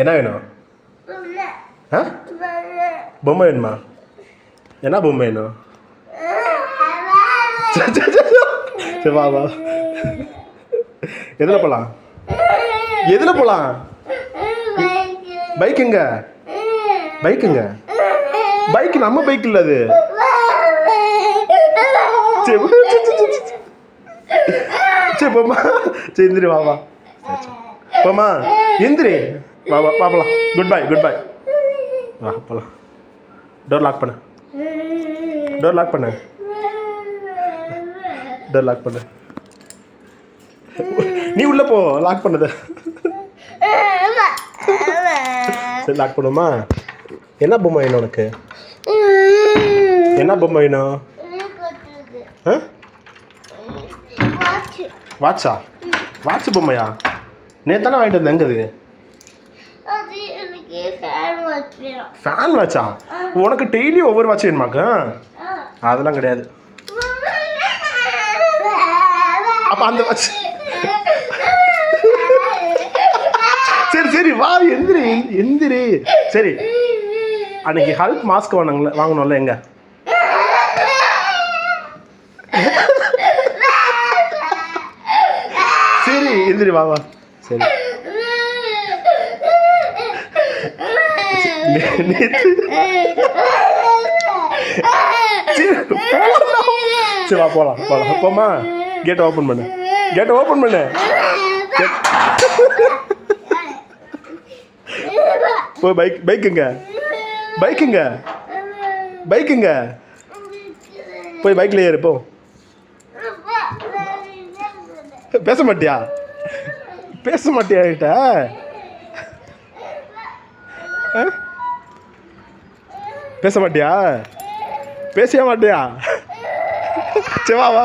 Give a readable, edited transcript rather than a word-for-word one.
என்ன வேணும்? ஆ பொம்மை வேணுமா? என்ன பொம்மை வேணும்? சரி வா வா. எதில் போகலாம்? எதில் போகலாம்? பைக் எங்க? பைக் எங்க? பைக் நம்ம பைக் இல்லை அது. சரி சரி போமா. சரி எந்திரி வா வா. போமா எந்திரி வா வா வா போகலாம். Good bye good bye. வா போகலாம். டோர் லாக் பண்ணு. டோர் லாக் பண்ணு. டோர் லாக் பண்ணு. நீ உள்ள போ. லாக் பண்ணது. சரி லாக் பண்ணுமா? என்ன பொம்மை வேணும் உனக்கு? என்ன பொம்மை வேணும்? வாட்சா? வாட்ச் பொம்மையா? நேத்தானே வாங்கிட்டு வந்தேன். எங்க அது? ஃபேன் வாட்சா? உனக்கு டெய்லி ஒவ்வொரு வாட்ச் வேணுமாக்கா? அதெல்லாம் கிடையாது. அப்போ அந்த வாட்ச். சரி சரி வா எந்திரி எந்திரி. சரி அன்னைக்கு ஹல்க் மாஸ்க் வாங்கணும்ல எங்க? சரி எந்திரி வா வா. சரி சரி வா போகலாம் போகலாம். போமா கேட்டை ஓப்பன் பண்ணு. கேட்டை ஓப்பன் பண்ணு. போய் பைக் எங்க? பைக் எங்க? பைக் எங்க? போய் பைக்ல ஏறு போ. பேச மாட்டியா? பேச மாட்டியா கிட்ட? பேச மாட்டியா? பேசவே மாட்டியா? சரி வா வா.